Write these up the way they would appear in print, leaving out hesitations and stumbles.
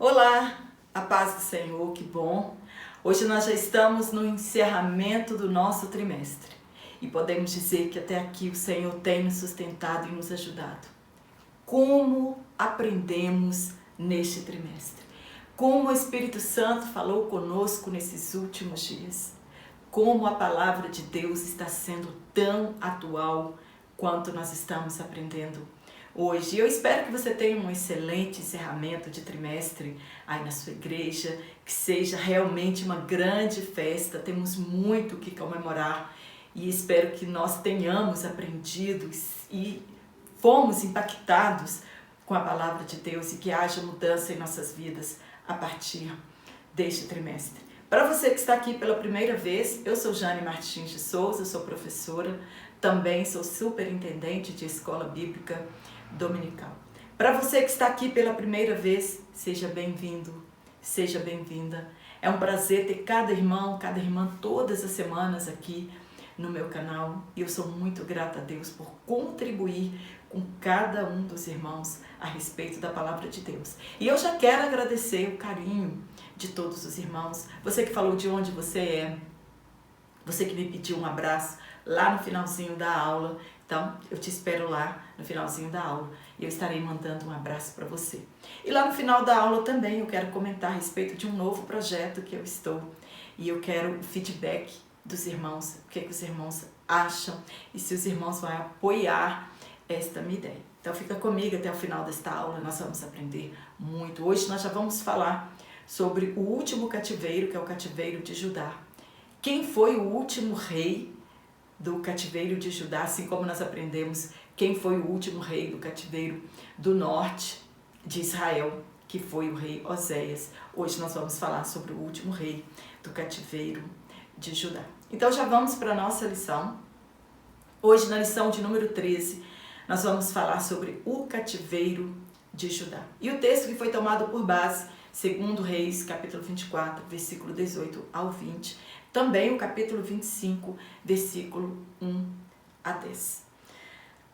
Olá, a paz do Senhor, que bom! Hoje nós já estamos no encerramento do nosso trimestre e podemos dizer que até aqui o Senhor tem nos sustentado e nos ajudado. Como aprendemos neste trimestre? Como o Espírito Santo falou conosco nesses últimos dias? Como a palavra de Deus está sendo tão atual quanto nós estamos aprendendo hoje. Eu espero que você tenha um excelente encerramento de trimestre aí na sua igreja, que seja realmente uma grande festa. Temos muito o que comemorar e espero que nós tenhamos aprendido e fomos impactados com a palavra de Deus e que haja mudança em nossas vidas a partir deste trimestre. Para você que está aqui pela primeira vez, eu sou Jane Martins de Souza, sou professora, também sou superintendente de escola bíblica dominical. Para você que está aqui pela primeira vez, seja bem-vindo, seja bem-vinda. É um prazer ter cada irmão, cada irmã todas as semanas aqui no meu canal e eu sou muito grata a Deus por contribuir com cada um dos irmãos a respeito da palavra de Deus. E eu já quero agradecer o carinho de todos os irmãos, você que falou de onde você é, você que me pediu um abraço lá no finalzinho da aula. Então, eu te espero lá no finalzinho da aula e eu estarei mandando um abraço para você. E lá no final da aula também eu quero comentar a respeito de um novo projeto que eu estou e eu quero o feedback dos irmãos, o que os irmãos acham e se os irmãos vão apoiar esta minha ideia. Então, fica comigo até o final desta aula, nós vamos aprender muito. Hoje nós já vamos falar sobre o último cativeiro, que é o cativeiro de Judá. Quem foi o último rei do cativeiro de Judá, assim como nós aprendemos quem foi o último rei do cativeiro do norte de Israel, que foi o rei Oséias. Hoje nós vamos falar sobre o último rei do cativeiro de Judá. Então já vamos para a nossa lição. Hoje na lição de número 13, nós vamos falar sobre o cativeiro de Judá. E o texto que foi tomado por base, 2 Reis, capítulo 24, versículo 18 ao 20, também o capítulo 25, versículo 1 a 10.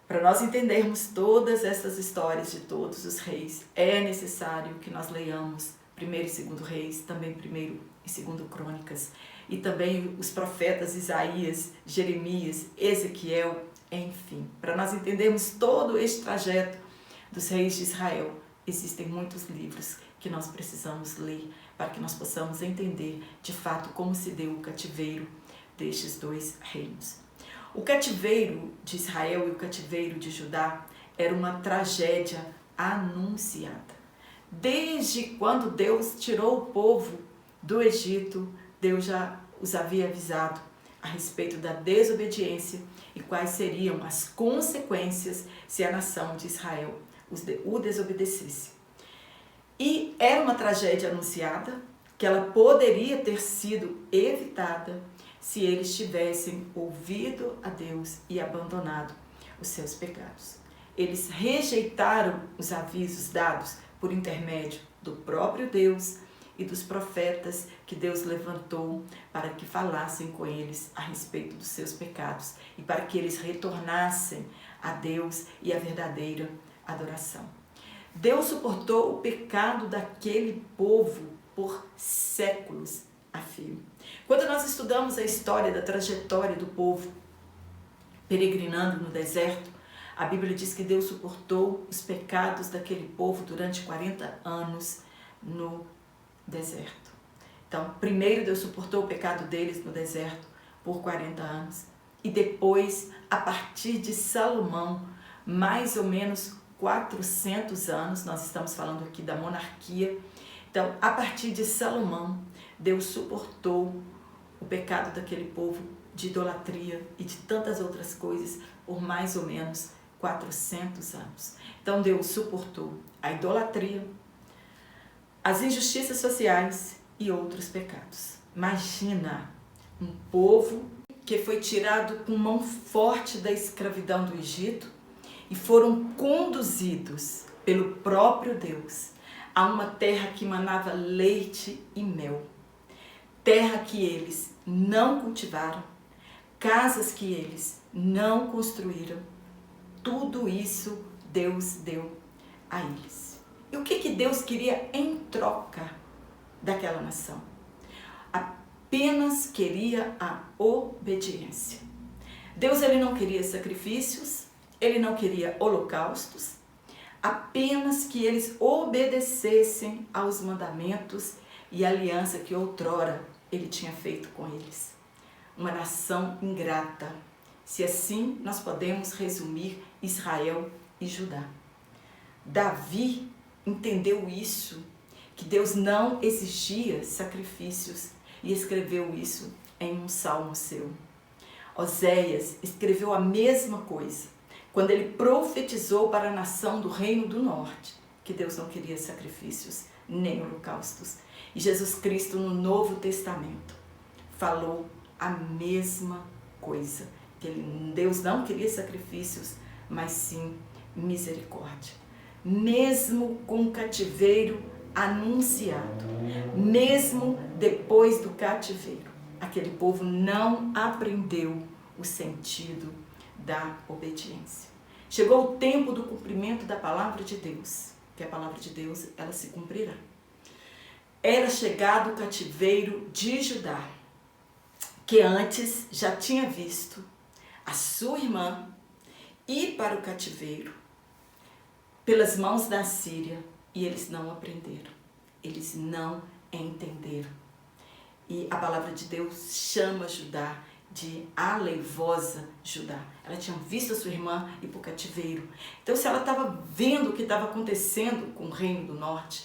Para nós entendermos todas essas histórias de todos os reis, é necessário que nós leiamos 1 e 2 Reis, também 1 e 2 Crônicas, e também os profetas Isaías, Jeremias, Ezequiel, enfim. Para nós entendermos todo este trajeto dos reis de Israel, existem muitos livros que nós precisamos ler para que nós possamos entender de fato como se deu o cativeiro destes dois reinos. O cativeiro de Israel e o cativeiro de Judá era uma tragédia anunciada. Desde quando Deus tirou o povo do Egito, Deus já os havia avisado a respeito da desobediência e quais seriam as consequências se a nação de Israel o desobedecesse. E era uma tragédia anunciada, que ela poderia ter sido evitada se eles tivessem ouvido a Deus e abandonado os seus pecados. Eles rejeitaram os avisos dados por intermédio do próprio Deus e dos profetas que Deus levantou para que falassem com eles a respeito dos seus pecados e para que eles retornassem a Deus e a verdadeira adoração. Deus suportou o pecado daquele povo por séculos a fio. Quando nós estudamos a história da trajetória do povo peregrinando no deserto, a Bíblia diz que Deus suportou os pecados daquele povo durante 40 anos no deserto. Então, primeiro Deus suportou o pecado deles no deserto por 40 anos e depois, a partir de Salomão, mais ou menos 400 anos, nós estamos falando aqui da monarquia. Então, a partir de Salomão, Deus suportou o pecado daquele povo de idolatria e de tantas outras coisas por mais ou menos 400 anos. Então, Deus suportou a idolatria, as injustiças sociais e outros pecados. Imagina um povo que foi tirado com mão forte da escravidão do Egito e foram conduzidos pelo próprio Deus a uma terra que manava leite e mel. Terra que eles não cultivaram, casas que eles não construíram. Tudo isso Deus deu a eles. E o que Deus queria em troca daquela nação? Apenas queria a obediência. Deus, ele não queria sacrifícios, ele não queria holocaustos, apenas que eles obedecessem aos mandamentos e a aliança que outrora ele tinha feito com eles. Uma nação ingrata, se assim nós podemos resumir Israel e Judá. Davi entendeu isso, que Deus não exigia sacrifícios, e escreveu isso em um salmo seu. Oséias escreveu a mesma coisa, quando ele profetizou para a nação do Reino do Norte, que Deus não queria sacrifícios nem holocaustos. E Jesus Cristo, no Novo Testamento, falou a mesma coisa, que Deus não queria sacrifícios, mas sim misericórdia. Mesmo com o cativeiro anunciado, mesmo depois do cativeiro, aquele povo não aprendeu o sentido da obediência. Chegou o tempo do cumprimento da palavra de Deus, que a palavra de Deus, ela se cumprirá. Era chegado o cativeiro de Judá, que antes já tinha visto a sua irmã ir para o cativeiro pelas mãos da Síria, e eles não aprenderam, eles não entenderam. E a palavra de Deus chama Judá de aleivosa Judá. Ela tinha visto a sua irmã ir para o cativeiro. Então, se ela estava vendo o que estava acontecendo com o Reino do Norte,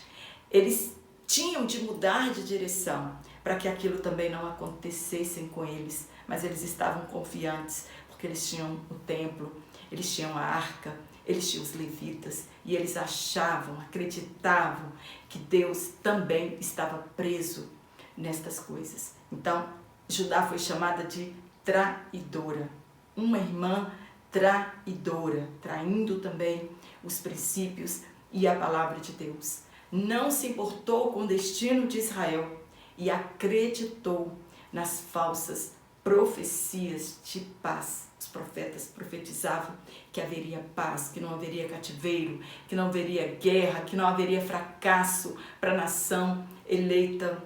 eles tinham de mudar de direção para que aquilo também não acontecesse com eles. Mas eles estavam confiantes, porque eles tinham o templo, eles tinham a arca, eles tinham os levitas, e eles achavam, acreditavam que Deus também estava preso nestas coisas. Então, Judá foi chamada de traidora, uma irmã traidora, traindo também os princípios e a palavra de Deus. Não se importou com o destino de Israel e acreditou nas falsas profecias de paz. Os profetas profetizavam que haveria paz, que não haveria cativeiro, que não haveria guerra, que não haveria fracasso para a nação eleita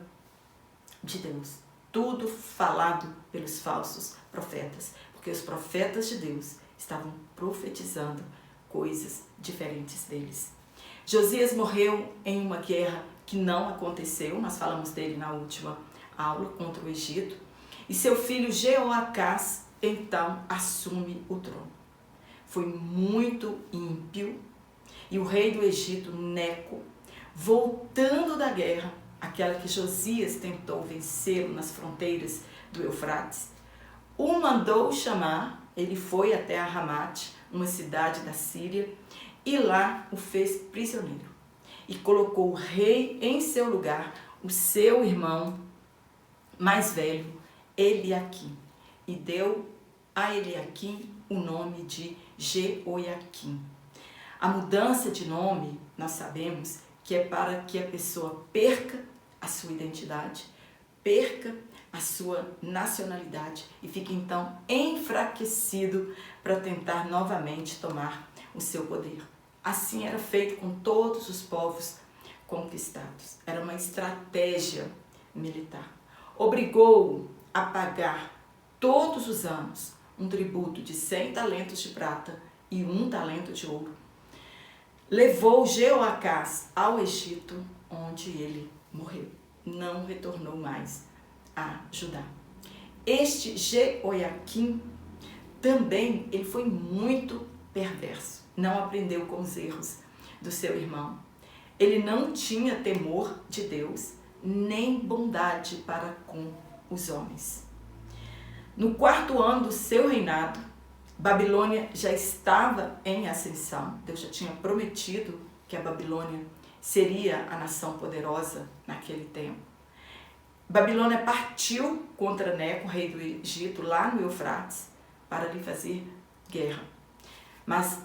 de Deus. Tudo falado pelos falsos profetas, porque os profetas de Deus estavam profetizando coisas diferentes deles. Josias morreu em uma guerra que não aconteceu, nós falamos dele na última aula, contra o Egito, e seu filho Jeoacás então assume o trono. Foi muito ímpio, e o rei do Egito, Neco, voltando da guerra, aquela que Josias tentou vencê-lo nas fronteiras do Eufrates, o mandou chamar. Ele foi até a Ramate, uma cidade da Síria, e lá o fez prisioneiro. E colocou o rei em seu lugar, o seu irmão mais velho, Eliaquim. E deu a Eliaquim o nome de Jeoiaquim. A mudança de nome, nós sabemos que é para que a pessoa perca a sua identidade, perca a sua nacionalidade e fique então enfraquecido para tentar novamente tomar o seu poder. Assim era feito com todos os povos conquistados. Era uma estratégia militar. Obrigou-o a pagar todos os anos um tributo de 100 talentos de prata e 1 talento de ouro. Levou Jeoacás ao Egito, onde ele morreu. Não retornou mais a Judá. Este Jeoiaquim também ele foi muito perverso. Não aprendeu com os erros do seu irmão. Ele não tinha temor de Deus, nem bondade para com os homens. No 4º ano do seu reinado, Babilônia já estava em ascensão. Deus já tinha prometido que a Babilônia seria a nação poderosa naquele tempo. Babilônia partiu contra Neco, rei do Egito, lá no Eufrates, para lhe fazer guerra. Mas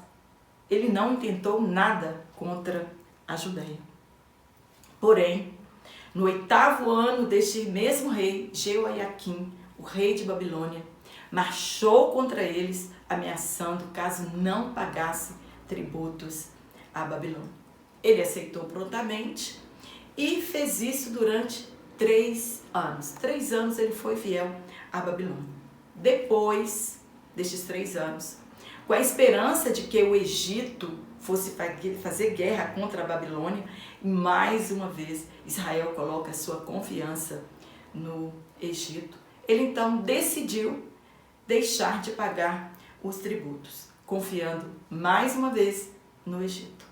ele não intentou nada contra a Judéia. Porém, no 8º ano deste mesmo rei, Jeoiaquim, o rei de Babilônia, marchou contra eles, ameaçando caso não pagasse tributos à Babilônia. Ele aceitou prontamente e fez isso durante 3 anos. 3 anos ele foi fiel à Babilônia. Depois destes 3 anos, com a esperança de que o Egito fosse fazer guerra contra a Babilônia, e mais uma vez Israel coloca a sua confiança no Egito, ele então decidiu deixar de pagar os tributos, confiando mais uma vez no Egito.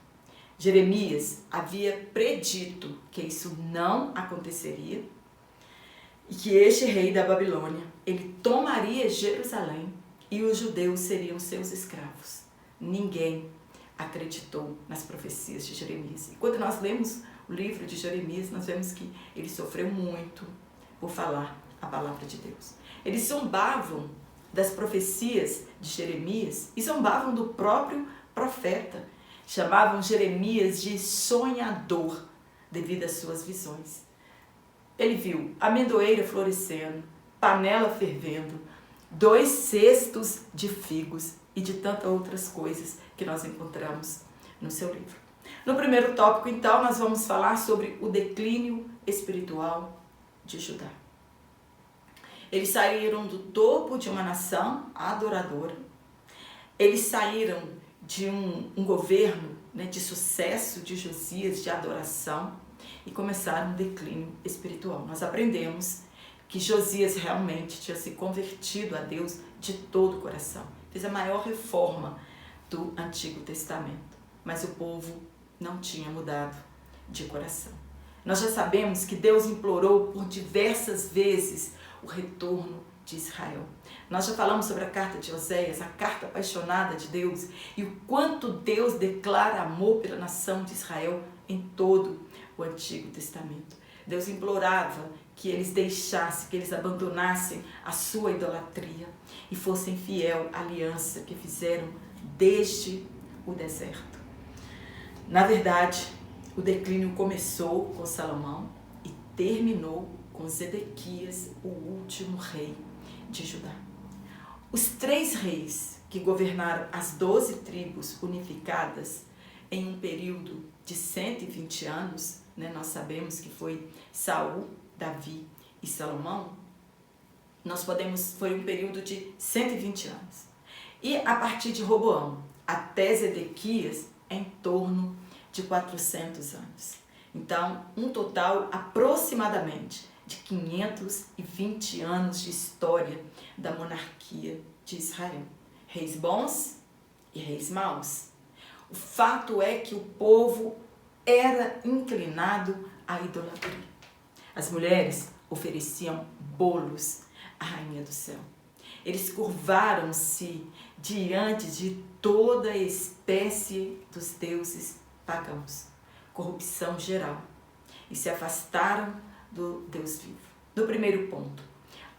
Jeremias havia predito que isso não aconteceria e que este rei da Babilônia, ele tomaria Jerusalém e os judeus seriam seus escravos. Ninguém acreditou nas profecias de Jeremias. E quando nós lemos o livro de Jeremias, nós vemos que ele sofreu muito por falar a palavra de Deus. Eles zombavam das profecias de Jeremias e zombavam do próprio profeta. Chamavam Jeremias de sonhador devido às suas visões. Ele viu amendoeira florescendo, panela fervendo, 2 cestos de figos e de tantas outras coisas que nós encontramos no seu livro. No primeiro tópico, então, nós vamos falar sobre o declínio espiritual de Judá. Eles saíram do topo de uma nação adoradora. Eles saíram de um governo, né, de sucesso de Josias, de adoração, e começaram um declínio espiritual. Nós aprendemos que Josias realmente tinha se convertido a Deus de todo o coração. Fez a maior reforma do Antigo Testamento, mas o povo não tinha mudado de coração. Nós já sabemos que Deus implorou por diversas vezes o retorno de Israel. Nós já falamos sobre a carta de Oséias, a carta apaixonada de Deus, e o quanto Deus declara amor pela nação de Israel em todo o Antigo Testamento. Deus implorava que eles deixassem, que eles abandonassem a sua idolatria e fossem fiel à aliança que fizeram desde o deserto. Na verdade, o declínio começou com Salomão e terminou com Zedequias, o último rei de Judá. Os 3 reis que governaram as 12 tribos unificadas em um período de 120 anos, né, nós sabemos que foi Saul, Davi e Salomão, foi um período de 120 anos. E a partir de Roboão até Zedequias, em torno de 400 anos. Então, um total aproximadamente de 520 anos de história da monarquia de Israel. Reis bons e reis maus. O fato é que o povo era inclinado à idolatria. As mulheres ofereciam bolos à rainha do céu. Eles curvaram-se diante de toda espécie dos deuses pagãos. Corrupção geral. E se afastaram do Deus vivo. No primeiro ponto,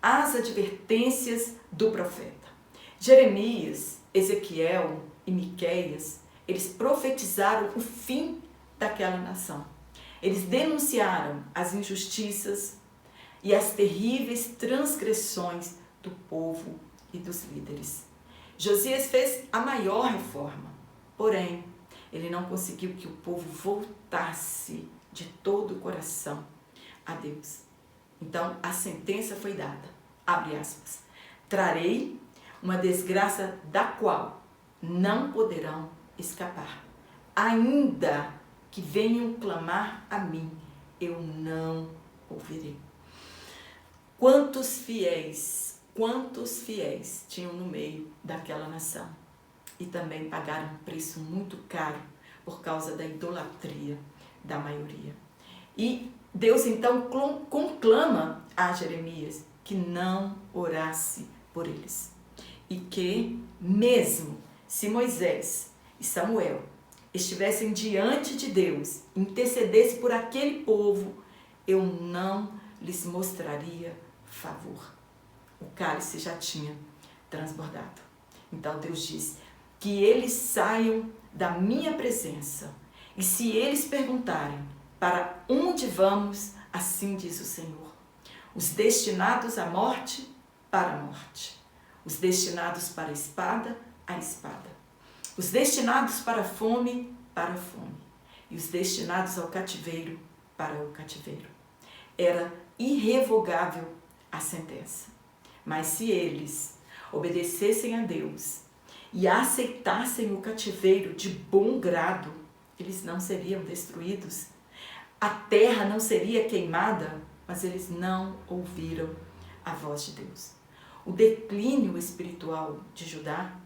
as advertências do profeta. Jeremias, Ezequiel e Miqueias, eles profetizaram o fim daquela nação. Eles denunciaram as injustiças e as terríveis transgressões do povo e dos líderes. Josias fez a maior reforma, porém, ele não conseguiu que o povo voltasse de todo o coração a Deus. Então, a sentença foi dada, abre aspas, trarei uma desgraça da qual não poderão escapar. Ainda que venham clamar a mim, eu não ouvirei. Quantos fiéis tinham no meio daquela nação e também pagaram um preço muito caro por causa da idolatria da maioria. E Deus então conclama a Jeremias que não orasse por eles e que mesmo se Moisés e Samuel estivessem diante de Deus, intercedesse por aquele povo, eu não lhes mostraria favor. O cálice já tinha transbordado. Então Deus diz que eles saiam da minha presença. E se eles perguntarem para onde vamos, assim diz o Senhor. Os destinados à morte, para a morte. Os destinados para a espada. Os destinados para a fome, e os destinados ao cativeiro para o cativeiro. Era irrevogável a sentença. Mas se eles obedecessem a Deus e aceitassem o cativeiro de bom grado, eles não seriam destruídos. A terra não seria queimada, mas eles não ouviram a voz de Deus. O declínio espiritual de Judá,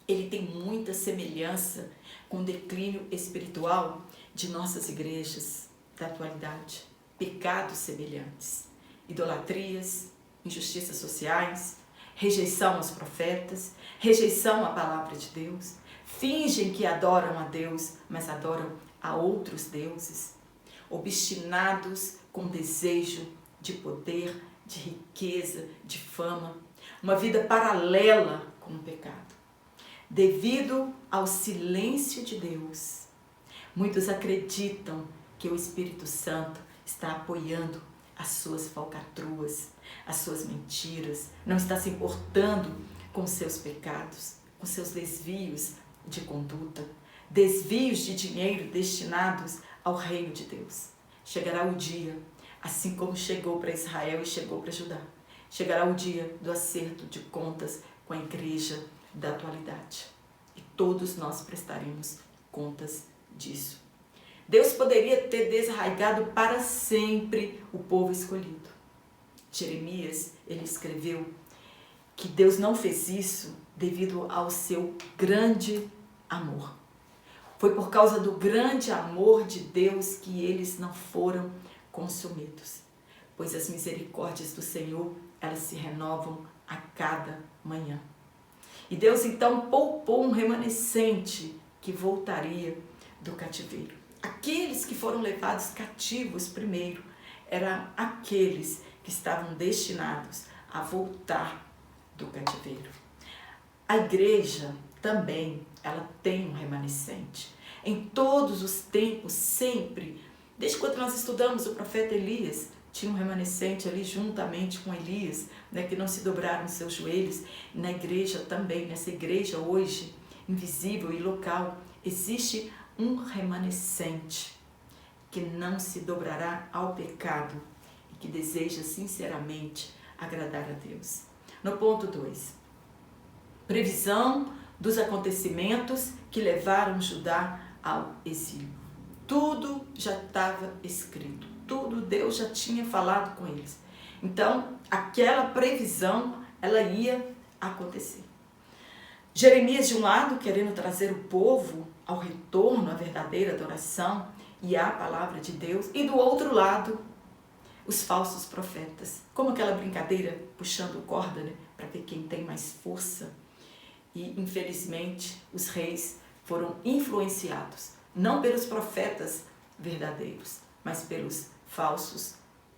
ele tem muita semelhança com o declínio espiritual de nossas igrejas da atualidade. Pecados semelhantes, idolatrias, injustiças sociais, rejeição aos profetas, rejeição à palavra de Deus, fingem que adoram a Deus, mas adoram a outros deuses, obstinados com desejo de poder, de riqueza, de fama, uma vida paralela com o pecado. Devido ao silêncio de Deus, muitos acreditam que o Espírito Santo está apoiando as suas falcatruas, as suas mentiras, não está se importando com seus pecados, com seus desvios de conduta, desvios de dinheiro destinados ao reino de Deus. Chegará o dia, assim como chegou para Israel e chegou para Judá, chegará o dia do acerto de contas com a igreja da atualidade. E todos nós prestaremos contas disso. Deus poderia ter desarraigado para sempre o povo escolhido. Jeremias, ele escreveu que Deus não fez isso devido ao seu grande amor. Foi por causa do grande amor de Deus que eles não foram consumidos, pois as misericórdias do Senhor, elas se renovam a cada manhã. E Deus então poupou um remanescente que voltaria do cativeiro. Aqueles que foram levados cativos primeiro eram aqueles que estavam destinados a voltar do cativeiro. A igreja também, ela tem um remanescente. Em todos os tempos, sempre, desde quando nós estudamos o profeta Elias, tinha um remanescente ali juntamente com Elias, né, que não se dobraram os seus joelhos. E na igreja também, nessa igreja hoje, invisível e local, existe um remanescente que não se dobrará ao pecado e que deseja sinceramente agradar a Deus. No ponto 2, previsão dos acontecimentos que levaram Judá ao exílio. Tudo já estava escrito, tudo Deus já tinha falado com eles. Então, aquela previsão, ela ia acontecer. Jeremias, de um lado, querendo trazer o povo ao retorno à verdadeira adoração e à palavra de Deus, e do outro lado, os falsos profetas. Como aquela brincadeira puxando corda, né, para ver quem tem mais força. E, infelizmente, os reis foram influenciados, não pelos profetas verdadeiros, mas pelos falsos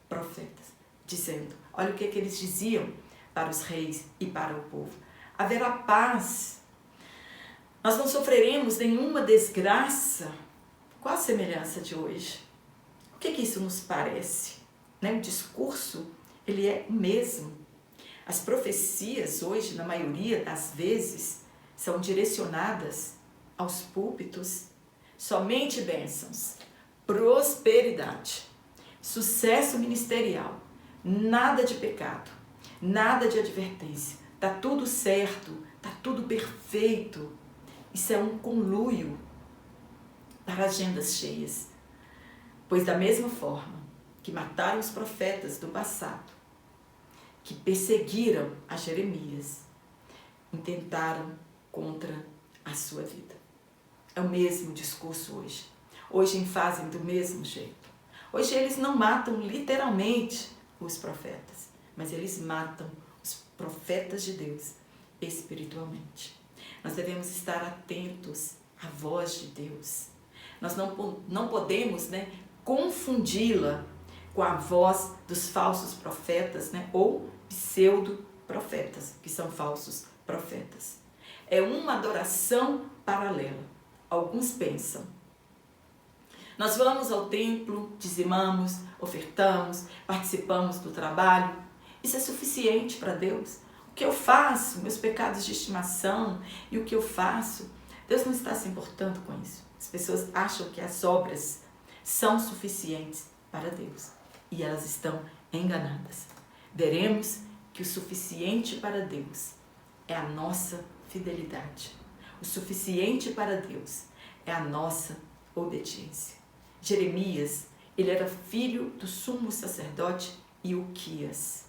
profetas, dizendo, olha o que eles diziam para os reis e para o povo. Haverá paz, nós não sofreremos nenhuma desgraça. Qual a semelhança de hoje? O que isso nos parece? O discurso, ele é o mesmo. As profecias hoje, na maioria das vezes, são direcionadas aos púlpitos, somente bênçãos, prosperidade, sucesso ministerial, nada de pecado, nada de advertência, está tudo certo, está tudo perfeito. Isso é um conluio para agendas cheias, pois da mesma forma que mataram os profetas do passado, que perseguiram a Jeremias, intentaram contra a sua vida. É o mesmo discurso hoje. Hoje fazem do mesmo jeito. Hoje eles não matam literalmente os profetas, mas eles matam os profetas de Deus espiritualmente. Nós devemos estar atentos à voz de Deus. Nós não podemos, confundi-la com a voz dos falsos profetas, ou pseudo-profetas, que são falsos profetas. É uma adoração paralela. Alguns pensam, nós vamos ao templo, dizimamos, ofertamos, participamos do trabalho. Isso é suficiente para Deus? O que eu faço, meus pecados de estimação e o que eu faço, Deus não está se importando com isso. As pessoas acham que as obras são suficientes para Deus e elas estão enganadas. Veremos que o suficiente para Deus é a nossa fidelidade. O suficiente para Deus é a nossa obediência. Jeremias, ele era filho do sumo sacerdote Ilquias.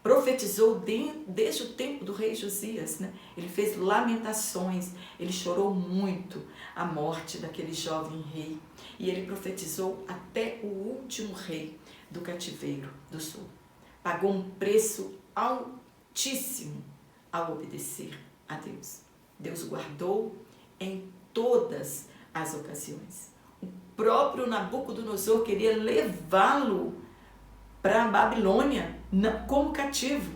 Profetizou desde o tempo do rei Josias, né? Ele fez lamentações, ele chorou muito a morte daquele jovem rei. E ele profetizou até o último rei do cativeiro do sul. Pagou um preço altíssimo ao obedecer a Deus. Deus o guardou em todas as ocasiões. O próprio Nabucodonosor queria levá-lo para a Babilônia como cativo,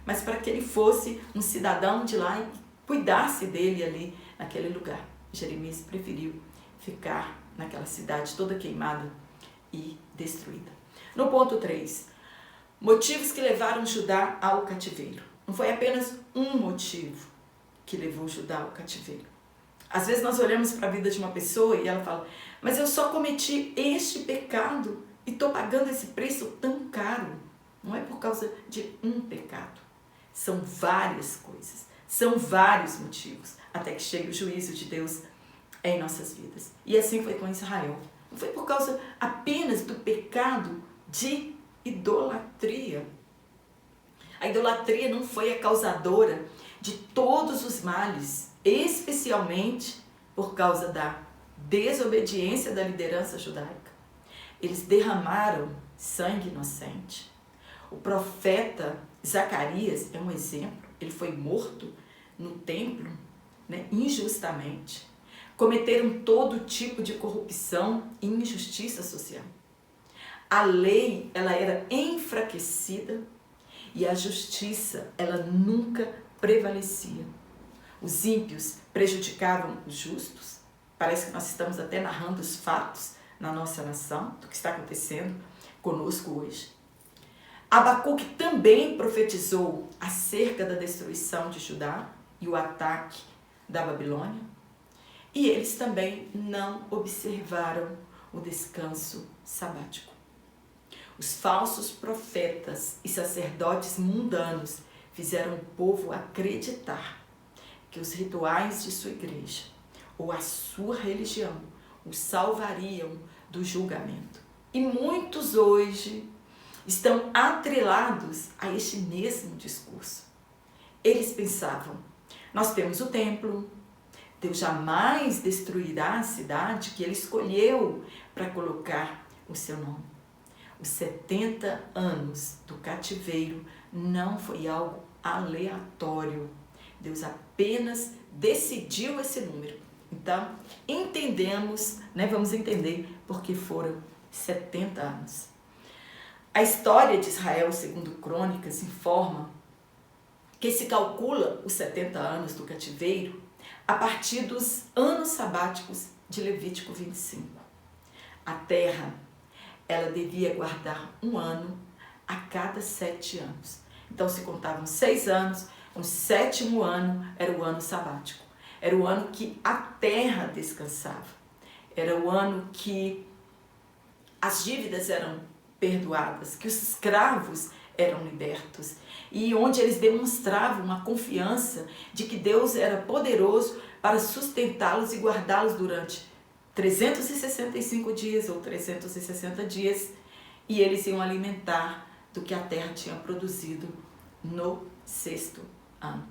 mas para que ele fosse um cidadão de lá e cuidasse dele ali naquele lugar. Jeremias preferiu ficar naquela cidade toda queimada e destruída. No ponto 3, motivos que levaram Judá ao cativeiro. Não foi apenas um motivo que levou Judá ao cativeiro. Às vezes nós olhamos para a vida de uma pessoa e ela fala, mas eu só cometi este pecado e estou pagando esse preço tão caro. Não é por causa de um pecado. São várias coisas, são vários motivos, até que chegue o juízo de Deus em nossas vidas. E assim foi com Israel. Não foi por causa apenas do pecado de idolatria. A idolatria não foi a causadora de todos os males, especialmente por causa da desobediência da liderança judaica. Eles derramaram sangue inocente. O profeta Zacarias é um exemplo. Ele foi morto no templo, né, injustamente. Cometeram todo tipo de corrupção e injustiça social. A lei, ela era enfraquecida e a justiça, ela nunca prevalecia. Os ímpios prejudicavam os justos. Parece que nós estamos até narrando os fatos na nossa nação, do que está acontecendo conosco hoje. Abacuque também profetizou acerca da destruição de Judá e o ataque da Babilônia. E eles também não observaram o descanso sabático. Os falsos profetas e sacerdotes mundanos fizeram o povo acreditar que os rituais de sua igreja ou a sua religião o salvariam do julgamento. E muitos hoje estão atrelados a este mesmo discurso. Eles pensavam, nós temos o templo, Deus jamais destruirá a cidade que ele escolheu para colocar o seu nome. Os 70 anos do cativeiro não foi algo aleatório. Deus apenas decidiu esse número. Então, entendemos, né, vamos entender porque foram 70 anos. A história de Israel, segundo Crônicas, informa que se calcula os 70 anos do cativeiro a partir dos anos sabáticos de Levítico 25. A terra, ela devia guardar um ano a cada 7 anos. Então se contavam 6 anos, o 7º ano era o ano sabático. Era o ano que a terra descansava. Era o ano que as dívidas eram perdoadas, que os escravos eram libertos e onde eles demonstravam uma confiança de que Deus era poderoso para sustentá-los e guardá-los durante 365 dias ou 360 dias e eles iam alimentar do que a terra tinha produzido no 6º ano.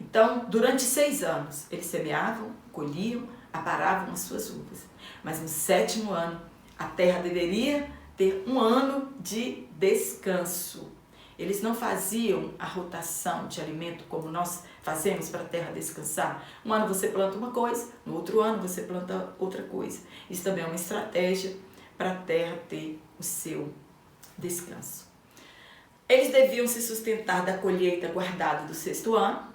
Então, durante 6 anos, eles semeavam, colhiam, aparavam as suas uvas. Mas no 7º ano, a terra deveria ter um ano de descanso. Eles não faziam a rotação de alimento como nós fazemos para a terra descansar. Um ano você planta uma coisa, no outro ano você planta outra coisa. Isso também é uma estratégia para a terra ter o seu descanso. Eles deviam se sustentar da colheita guardada do 6º ano.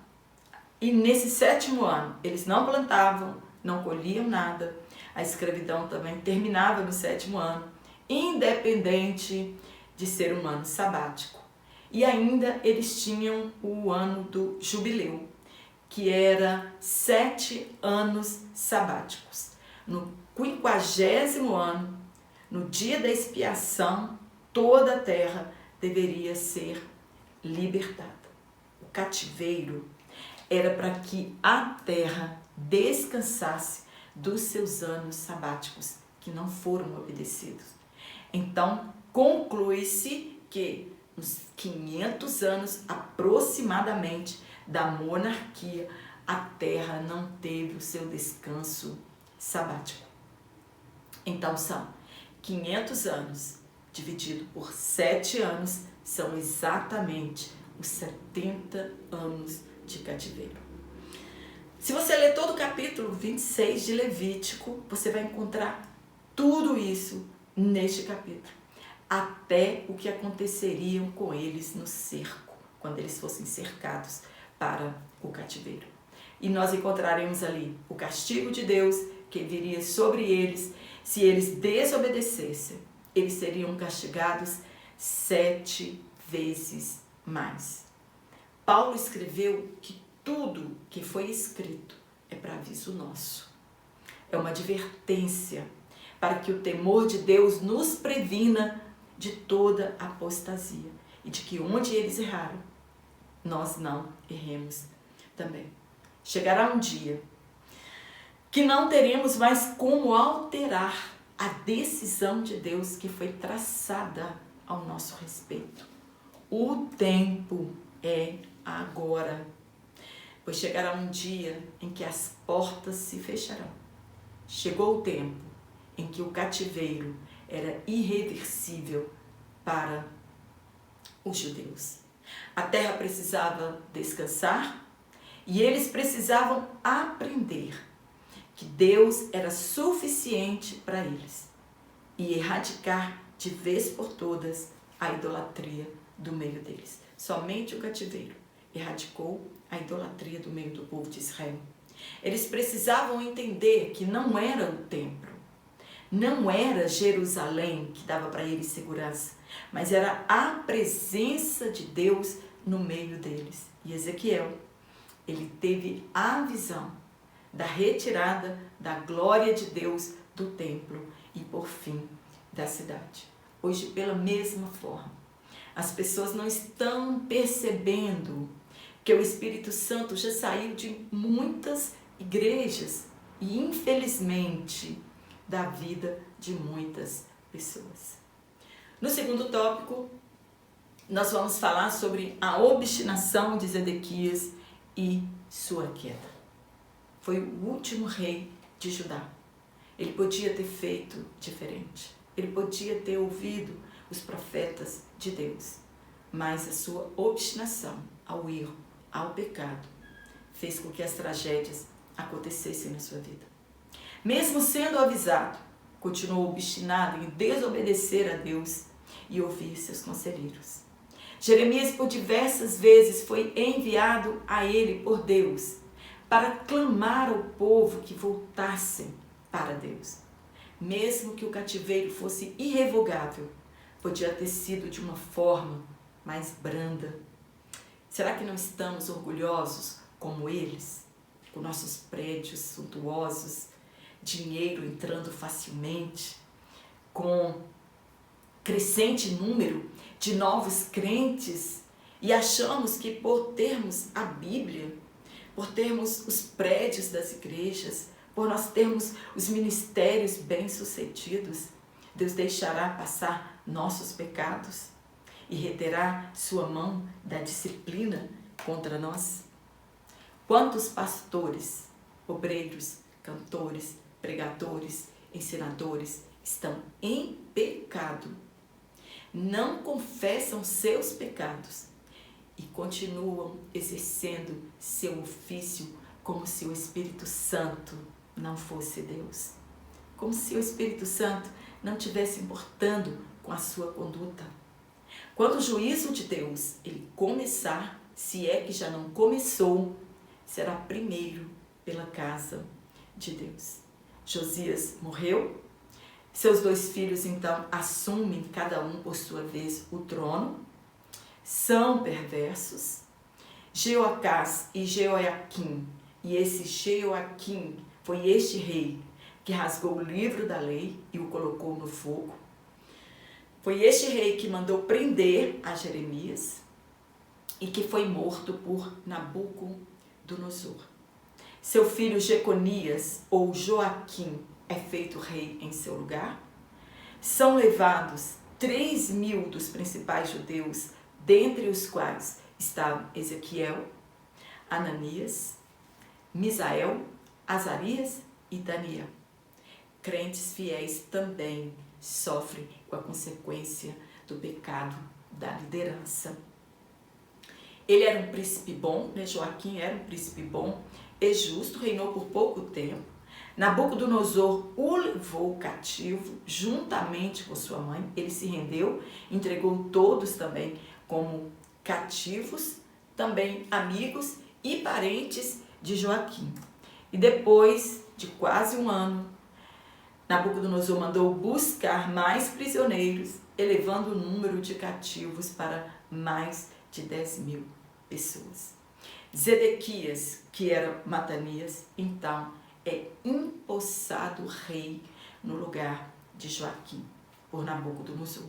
E nesse 7º ano, eles não plantavam, não colhiam nada. A escravidão também terminava no 7º ano, independente de ser um ano sabático. E ainda eles tinham o ano do jubileu, que era 7 anos sabáticos. no 50º ano, no dia da expiação, toda a terra deveria ser libertada. O cativeiro era para que a terra descansasse dos seus anos sabáticos, que não foram obedecidos. Então, conclui-se que nos 500 anos aproximadamente da monarquia, a terra não teve o seu descanso sabático. Então, são 500 anos dividido por 7 anos, são exatamente os 70 anos de cativeiro. Se você ler todo o capítulo 26 de Levítico, você vai encontrar tudo isso neste capítulo, até o que aconteceria com eles no cerco, quando eles fossem cercados para o cativeiro. E nós encontraremos ali o castigo de Deus que viria sobre eles. Se eles desobedecessem, eles seriam castigados 7 vezes mais. Paulo escreveu que tudo que foi escrito é para aviso nosso. É uma advertência para que o temor de Deus nos previna de toda apostasia e de que onde eles erraram, nós não erremos também. Chegará um dia que não teremos mais como alterar a decisão de Deus que foi traçada ao nosso respeito. O tempo é agora, pois chegará um dia em que as portas se fecharão. Chegou o tempo em que o cativeiro era irreversível para os judeus. A terra precisava descansar e eles precisavam aprender que Deus era suficiente para eles e erradicar de vez por todas a idolatria do meio deles. Somente o cativeiro erradicou a idolatria do meio do povo de Israel. Eles precisavam entender que não era o templo, não era Jerusalém que dava para eles segurança, mas era a presença de Deus no meio deles. E Ezequiel, ele teve a visão da retirada da glória de Deus do templo e, por fim, da cidade. Hoje, pela mesma forma, as pessoas não estão percebendo que o Espírito Santo já saiu de muitas igrejas e, infelizmente, da vida de muitas pessoas. No segundo tópico, nós vamos falar sobre a obstinação de Zedequias e sua queda. Foi o último rei de Judá. Ele podia ter feito diferente. Ele podia ter ouvido os profetas de Deus. Mas a sua obstinação ao erro, ao pecado, fez com que as tragédias acontecessem na sua vida. Mesmo sendo avisado, continuou obstinado em desobedecer a Deus e ouvir seus conselheiros. Jeremias, por diversas vezes, foi enviado a ele por Deus para clamar ao povo que voltassem para Deus. Mesmo que o cativeiro fosse irrevogável, podia ter sido de uma forma mais branda. Será que não estamos orgulhosos como eles, com nossos prédios suntuosos, dinheiro entrando facilmente, com crescente número de novos crentes, e achamos que por termos a Bíblia, por termos os prédios das igrejas, por nós termos os ministérios bem-sucedidos, Deus deixará passar nossos pecados e reterá sua mão da disciplina contra nós? Quantos pastores, obreiros, cantores, pregadores, ensinadores estão em pecado, não confessam seus pecados e continuam exercendo seu ofício como se o Espírito Santo não fosse Deus? Como se o Espírito Santo não estivesse importando com a sua conduta? Quando o juízo de Deus ele começar, se é que já não começou, será primeiro pela casa de Deus. Josias morreu, seus 2 filhos então assumem cada um por sua vez o trono, são perversos. Jeoacás e Jeoiaquim, e esse Jeoaquim foi este rei, que rasgou o livro da lei e o colocou no fogo. Foi este rei que mandou prender a Jeremias e que foi morto por Nabucodonosor. Seu filho Jeconias, ou Joaquim, é feito rei em seu lugar. São levados 3.000 dos principais judeus, dentre os quais estavam Ezequiel, Ananias, Misael, Azarias e Daniel. Crentes fiéis também sofrem com a consequência do pecado da liderança. Ele era um príncipe bom, né? Joaquim era um príncipe bom e justo, reinou por pouco tempo. Nabucodonosor o levou cativo juntamente com sua mãe. Ele se rendeu, entregou todos também como cativos, também amigos e parentes de Joaquim. E depois de quase um ano, Nabucodonosor mandou buscar mais prisioneiros, elevando o número de cativos para mais de 10.000 pessoas. Zedequias, que era Matanias, então é empossado rei no lugar de Joaquim, por Nabucodonosor.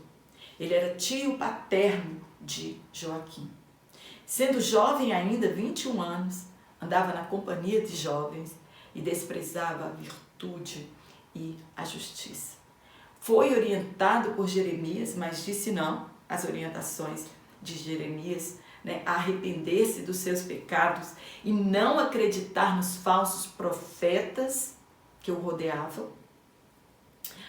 Ele era tio paterno de Joaquim. Sendo jovem ainda, 21 anos, andava na companhia de jovens e desprezava a virtude e a justiça. Foi orientado por Jeremias, mas disse não às orientações de Jeremias, a arrepender-se dos seus pecados e não acreditar nos falsos profetas que o rodeavam.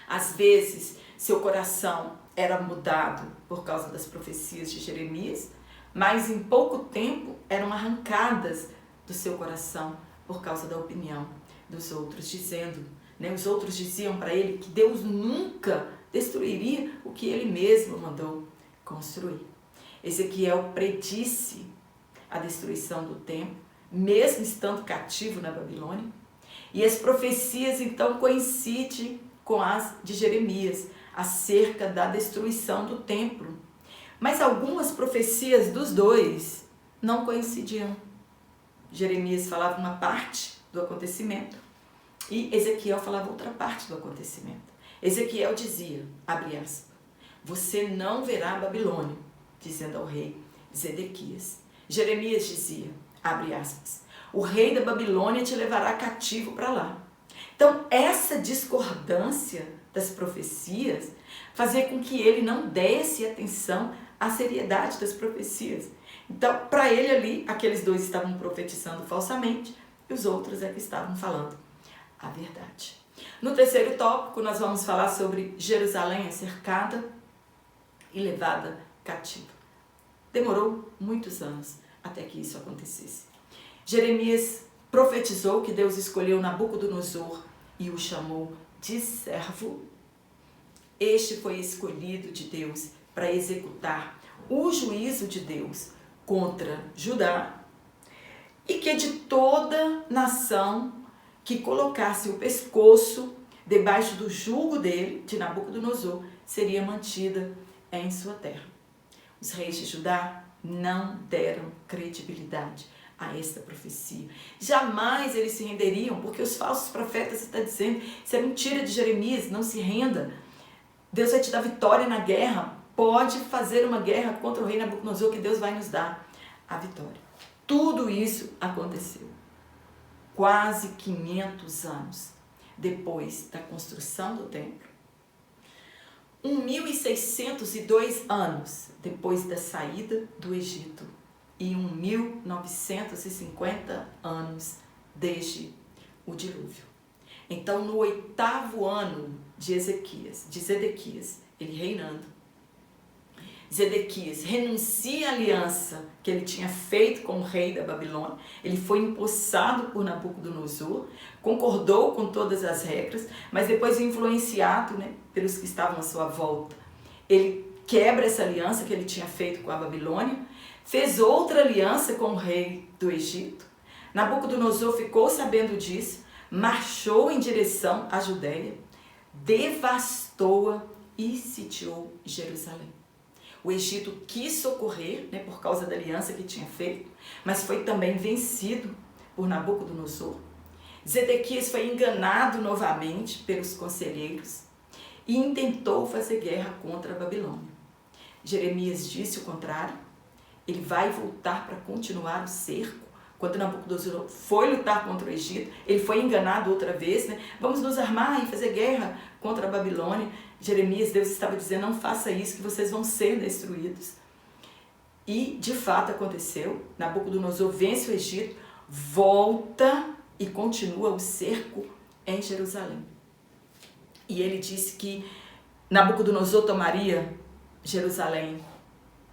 Às vezes, seu coração era mudado por causa das profecias de Jeremias, mas em pouco tempo eram arrancadas do seu coração por causa da opinião dos outros, dizendo, os outros diziam para ele que Deus nunca destruiria o que ele mesmo mandou construir. Ezequiel predisse a destruição do templo, mesmo estando cativo na Babilônia, e as profecias então coincidem com as de Jeremias acerca da destruição do templo. Mas algumas profecias dos dois não coincidiam. Jeremias falava uma parte do acontecimento e Ezequiel falava outra parte do acontecimento. Ezequiel dizia, abre aspas, você não verá a Babilônia, dizendo ao rei Zedequias. Jeremias dizia, abre aspas, o rei da Babilônia te levará cativo para lá. Então, essa discordância das profecias fazia com que ele não desse atenção à seriedade das profecias. Então, para ele ali, aqueles dois estavam profetizando falsamente e os outros é que estavam falando a verdade. No terceiro tópico, nós vamos falar sobre Jerusalém cercada e levada cativa. Demorou muitos anos até que isso acontecesse. Jeremias profetizou que Deus escolheu Nabucodonosor e o chamou de servo. Este foi escolhido de Deus para executar o juízo de Deus contra Judá e que de toda nação que colocasse o pescoço debaixo do jugo dele, de Nabucodonosor, seria mantida em sua terra. Os reis de Judá não deram credibilidade a esta profecia. Jamais eles se renderiam, porque os falsos profetas estão dizendo, isso é mentira de Jeremias, não se renda. Deus vai te dar vitória na guerra, pode fazer uma guerra contra o rei Nabucodonosor que Deus vai nos dar a vitória. Tudo isso aconteceu quase 500 anos depois da construção do templo, 1.602 anos depois da saída do Egito e 1.950 anos desde o dilúvio. Então, no 8º ano de Zedequias, ele reinando, Zedequias renuncia à aliança que ele tinha feito com o rei da Babilônia. Ele foi empossado por Nabucodonosor, concordou com todas as regras, mas depois influenciado pelos que estavam à sua volta. Ele quebra essa aliança que ele tinha feito com a Babilônia, fez outra aliança com o rei do Egito. Nabucodonosor ficou sabendo disso, marchou em direção à Judéia, devastou-a e sitiou Jerusalém. O Egito quis socorrer, por causa da aliança que tinha feito, mas foi também vencido por Nabucodonosor. Zedequias foi enganado novamente pelos conselheiros e intentou fazer guerra contra a Babilônia. Jeremias disse o contrário, ele vai voltar para continuar o cerco. Quando Nabucodonosor foi lutar contra o Egito, ele foi enganado outra vez, né? Vamos nos armar e fazer guerra contra a Babilônia. Jeremias, Deus estava dizendo, não faça isso que vocês vão ser destruídos. E de fato aconteceu, Nabucodonosor vence o Egito, volta e continua o cerco em Jerusalém. E ele disse que Nabucodonosor tomaria Jerusalém,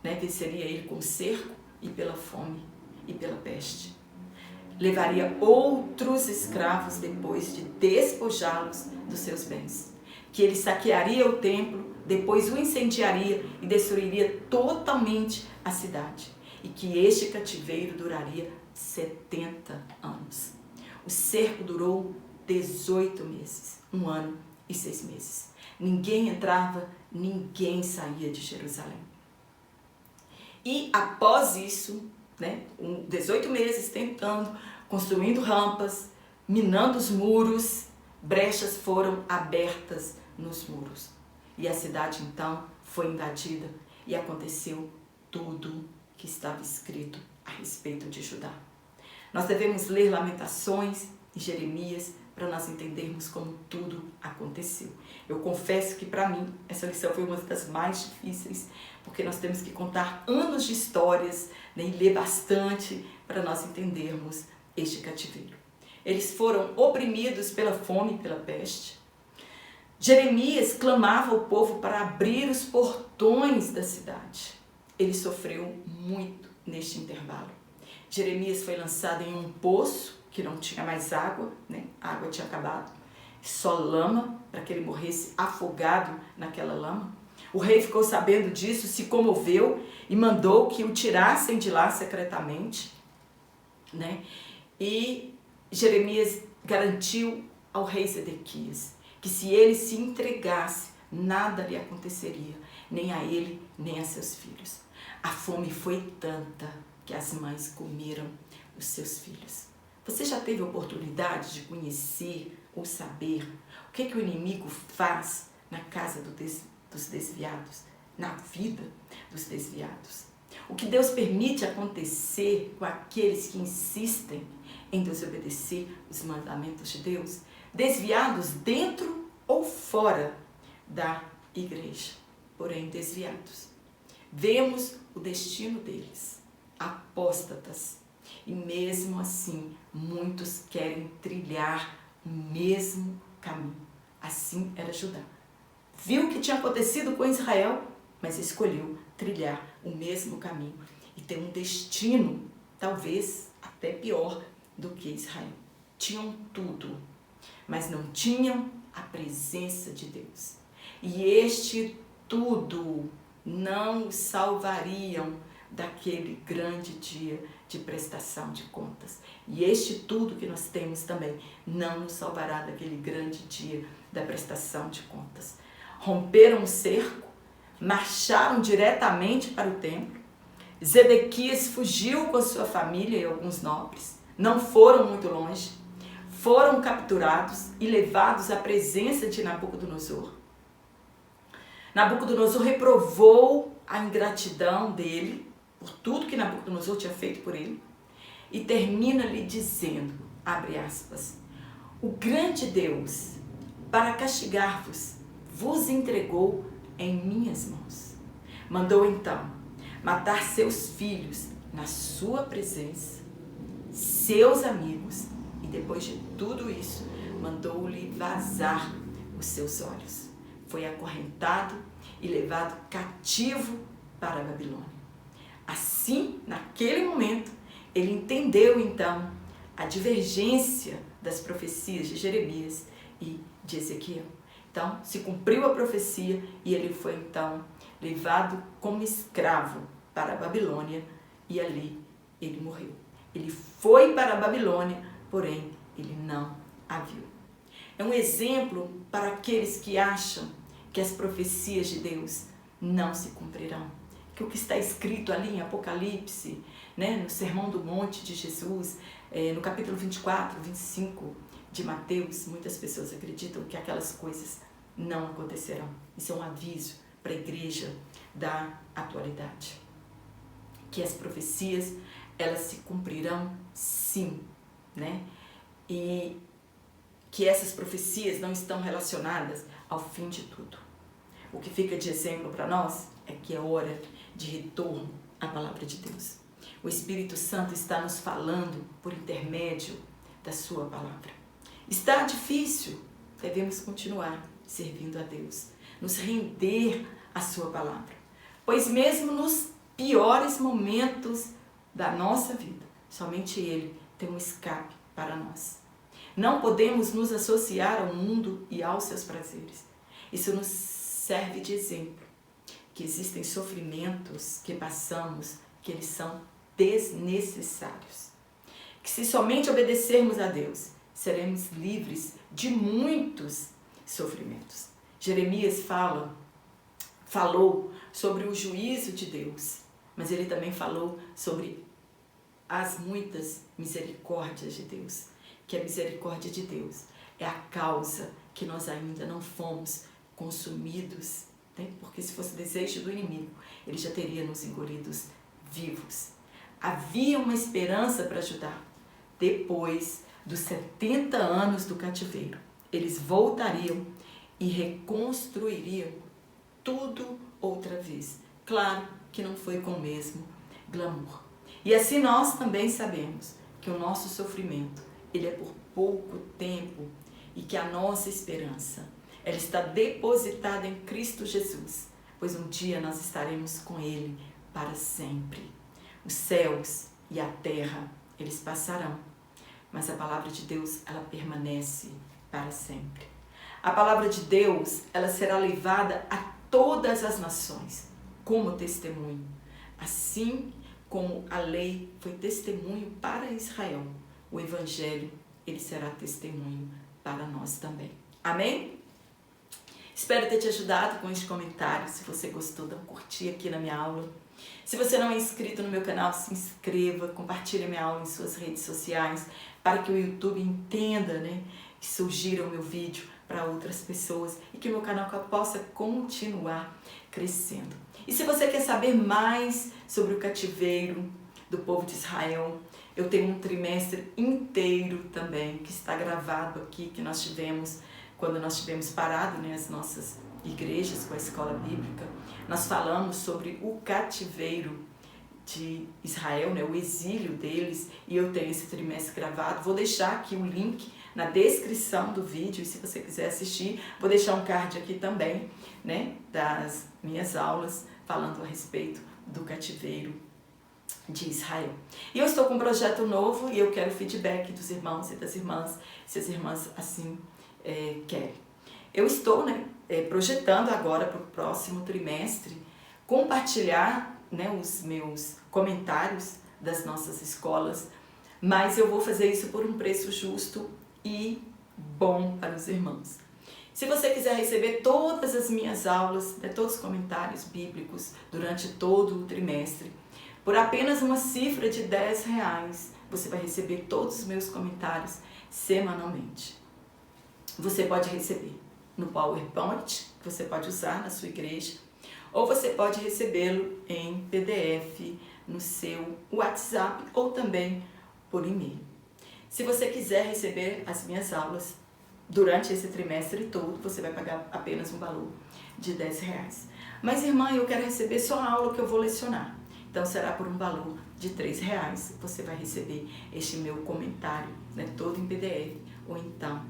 né? Venceria ele com o cerco e pela fome e pela peste. Levaria outros escravos depois de despojá-los dos seus bens. Que ele saquearia o templo, depois o incendiaria e destruiria totalmente a cidade. E que este cativeiro duraria 70 anos. O cerco durou 18 meses, 1 ano e 6 meses. Ninguém entrava, ninguém saía de Jerusalém. E após isso, 18 meses tentando, construindo rampas, minando os muros, brechas foram abertas nos muros. E a cidade então foi invadida e aconteceu tudo que estava escrito a respeito de Judá. Nós devemos ler Lamentações e Jeremias para nós entendermos como tudo aconteceu. Eu confesso que para mim essa lição foi uma das mais difíceis, porque nós temos que contar anos de histórias, né, e ler bastante para nós entendermos este cativeiro. Eles foram oprimidos pela fome e pela peste. Jeremias clamava ao povo para abrir os portões da cidade. Ele sofreu muito neste intervalo. Jeremias foi lançado em um poço que não tinha mais água, né? A água tinha acabado, só lama, para que ele morresse afogado naquela lama. O rei ficou sabendo disso, se comoveu e mandou que o tirassem de lá secretamente, né? E Jeremias garantiu ao rei Zedequias que se ele se entregasse, nada lhe aconteceria, nem a ele, nem a seus filhos. A fome foi tanta que as mães comeram os seus filhos. Você já teve a oportunidade de conhecer ou saber o que o inimigo faz na casa dos desviados, na vida dos desviados? O que Deus permite acontecer com aqueles que insistem em desobedecer os mandamentos de Deus, desviados dentro ou fora da igreja, porém desviados. Vemos o destino deles, apóstatas, e mesmo assim muitos querem trilhar o mesmo caminho. Assim era Judá. Viu o que tinha acontecido com Israel, mas escolheu trilhar o mesmo caminho e ter um destino talvez até pior do que Israel. Tinham tudo, mas não tinham a presença de Deus. E este tudo não os salvariam daquele grande dia de prestação de contas. E este tudo que nós temos também não nos salvará daquele grande dia da prestação de contas. Romperam o cerco, marcharam diretamente para o templo. Zedequias fugiu com a sua família e alguns nobres. Não foram muito longe. Foram capturados e levados à presença de Nabucodonosor. Nabucodonosor reprovou a ingratidão dele por tudo que Nabucodonosor tinha feito por ele e termina lhe dizendo, abre aspas, o grande Deus, para castigar-vos, vos entregou em minhas mãos. Mandou então matar seus filhos na sua presença, seus amigos, e depois de tudo isso, mandou-lhe vazar os seus olhos. Foi acorrentado e levado cativo para a Babilônia. Assim, naquele momento, ele entendeu então a divergência das profecias de Jeremias e de Ezequiel. Então, se cumpriu a profecia e ele foi então levado como escravo para a Babilônia e ali ele morreu. Ele foi para a Babilônia, porém ele não a viu. É um exemplo para aqueles que acham que as profecias de Deus não se cumprirão. Que o que está escrito ali em Apocalipse, né, no Sermão do Monte de Jesus, no capítulo 24, 25, de Mateus, muitas pessoas acreditam que aquelas coisas não acontecerão. Isso é um aviso para a igreja da atualidade. Que as profecias, elas se cumprirão sim, né? E que essas profecias não estão relacionadas ao fim de tudo. O que fica de exemplo para nós é que é hora de retorno à palavra de Deus. O Espírito Santo está nos falando por intermédio da sua palavra. Está difícil, devemos continuar servindo a Deus, nos render à sua palavra, pois mesmo nos piores momentos da nossa vida, somente Ele tem um escape para nós. Não podemos nos associar ao mundo e aos seus prazeres. Isso nos serve de exemplo, que existem sofrimentos que passamos, que eles são desnecessários. Que se somente obedecermos a Deus, seremos livres de muitos sofrimentos. Jeremias falou sobre o juízo de Deus, mas ele também falou sobre as muitas misericórdias de Deus, que a misericórdia de Deus é a causa que nós ainda não fomos consumidos, né? Porque se fosse desejo do inimigo, ele já teria nos engolidos vivos. Havia uma esperança para Judá. Depois dos 70 anos do cativeiro, eles voltariam e reconstruiriam tudo outra vez. Claro que não foi com o mesmo glamour. E assim nós também sabemos que o nosso sofrimento, ele é por pouco tempo e que a nossa esperança, ela está depositada em Cristo Jesus, pois um dia nós estaremos com Ele para sempre. Os céus e a terra, eles passarão, mas a palavra de Deus, ela permanece para sempre. A palavra de Deus, ela será levada a todas as nações como testemunho, assim como a lei foi testemunho para Israel, o Evangelho, ele será testemunho para nós também. Amém? Espero ter te ajudado com este comentário. Se você gostou, dá um curtir aqui na minha aula. Se você não é inscrito no meu canal, se inscreva, compartilhe a minha aula em suas redes sociais, para que o YouTube entenda, né, que surgiram o meu vídeo para outras pessoas e que o meu canal possa continuar crescendo. E se você quer saber mais sobre o cativeiro do povo de Israel, eu tenho um trimestre inteiro também, que está gravado aqui, que nós tivemos, quando nós tivemos parado, né, as nossas igrejas com a escola bíblica. Nós falamos sobre o cativeiro de Israel, né, o exílio deles, e eu tenho esse trimestre gravado. Vou deixar aqui o link na descrição do vídeo, e se você quiser assistir, vou deixar um card aqui também, né, das minhas aulas, falando a respeito do cativeiro de Israel. E eu estou com um projeto novo e eu quero feedback dos irmãos e das irmãs, se as irmãs assim querem. Eu estou, né, projetando agora para o próximo trimestre compartilhar, né, os meus comentários das nossas escolas, mas eu vou fazer isso por um preço justo e bom para os irmãos. Se você quiser receber todas as minhas aulas, né, todos os comentários bíblicos durante todo o trimestre, por apenas uma cifra de R$10, você vai receber todos os meus comentários semanalmente. Você pode receber no PowerPoint, que você pode usar na sua igreja, ou você pode recebê-lo em PDF no seu WhatsApp ou também por e-mail. Se você quiser receber as minhas aulas durante esse trimestre todo, você vai pagar apenas um valor de R$10. Mas, irmã, eu quero receber só a aula que eu vou lecionar. Então, será por um valor de R$3. Você vai receber este meu comentário, né, todo em PDF ou então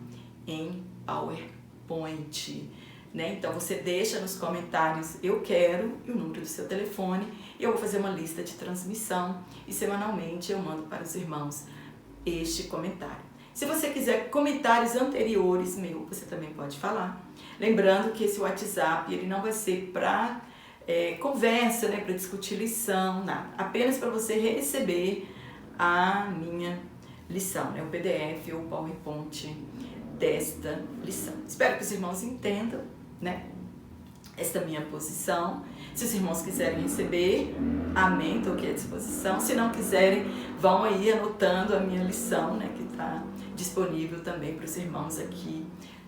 em PowerPoint. Né? Então, você deixa nos comentários eu quero e o número do seu telefone e eu vou fazer uma lista de transmissão e semanalmente eu mando para os irmãos este comentário. Se você quiser comentários anteriores meu, você também pode falar. Lembrando que esse WhatsApp ele não vai ser para conversa, né, para discutir lição, nada. Apenas para você receber a minha lição, né, o PDF ou o PowerPoint desta lição. Espero que os irmãos entendam, né, esta minha posição. Se os irmãos quiserem receber, amém, estou aqui à disposição. Se não quiserem, vão aí anotando a minha lição, né, que está disponível também para os irmãos aqui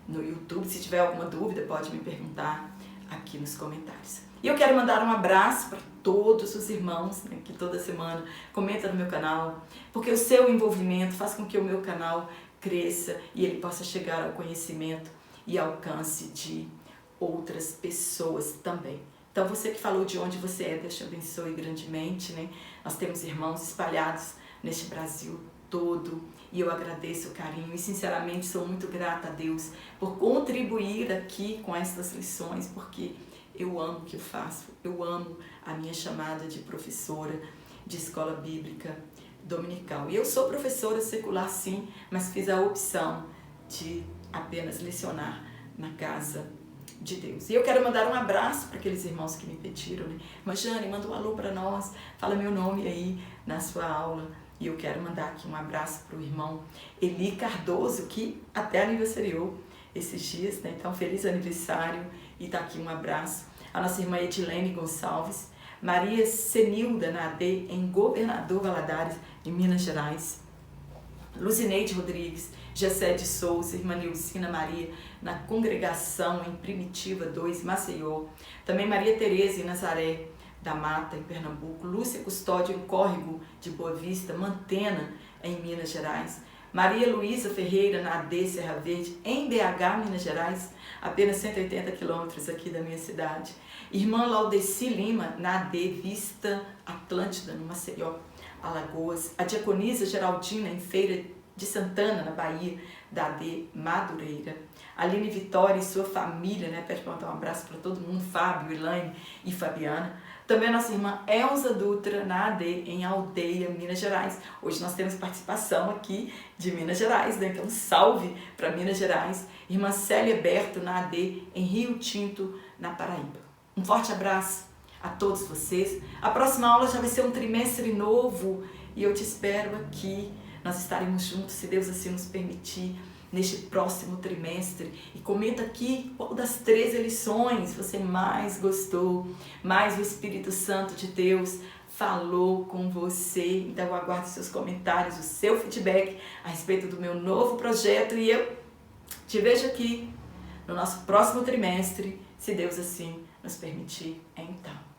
no YouTube. Se tiver alguma dúvida, pode me perguntar aqui nos comentários. E eu quero mandar um abraço para todos os irmãos, né, que toda semana comentam no meu canal, porque o seu envolvimento faz com que o meu canal cresça e ele possa chegar ao conhecimento e alcance de outras pessoas também. Então, você que falou de onde você é, Deus te abençoe grandemente, né? Nós temos irmãos espalhados neste Brasil todo e eu agradeço o carinho e sinceramente sou muito grata a Deus por contribuir aqui com essas lições, porque eu amo o que eu faço, eu amo a minha chamada de professora de escola bíblica dominical. E eu sou professora secular sim, mas fiz a opção de apenas lecionar na casa de Deus. E eu quero mandar um abraço para aqueles irmãos que me pediram, né? Mas Jane, manda um alô para nós, fala meu nome aí na sua aula. E eu quero mandar aqui um abraço para o irmão Eli Cardoso, que até aniversariou esses dias, né? Então, feliz aniversário e tá aqui um abraço. A nossa irmã Edilene Gonçalves, Maria Senilda na AD em Governador Valadares, em Minas Gerais. Luzineide Rodrigues, Gessé de Souza, irmã Nilcina Maria, na Congregação em Primitiva 2, Maceió. Também Maria Tereza em Nazaré da Mata, em Pernambuco. Lúcia Custódio em Córrego de Boa Vista, Mantena, em Minas Gerais. Maria Luísa Ferreira, na AD Serra Verde, em BH, Minas Gerais, apenas 180 quilômetros aqui da minha cidade. Irmã Laudeci Lima, na AD Vista Atlântida, no Maceió, Alagoas. A Diaconisa Geraldina, em Feira de Santana, na Bahia, da AD Madureira. Aline Vitória e sua família, né? Pede para mandar um abraço para todo mundo, Fábio, Elaine e Fabiana. Também a nossa irmã Elza Dutra, na AD, em Aldeia, Minas Gerais. Hoje nós temos participação aqui de Minas Gerais, né? Então salve para Minas Gerais. Irmã Célia Berto, na AD, em Rio Tinto, na Paraíba. Um forte abraço a todos vocês. A próxima aula já vai ser um trimestre novo e eu te espero aqui. Nós estaremos juntos, se Deus assim nos permitir, neste próximo trimestre. E comenta aqui qual das 13 lições você mais gostou, mais o Espírito Santo de Deus falou com você. Então eu aguardo seus comentários, o seu feedback a respeito do meu novo projeto. E eu te vejo aqui no nosso próximo trimestre, se Deus assim nos permitir. Então.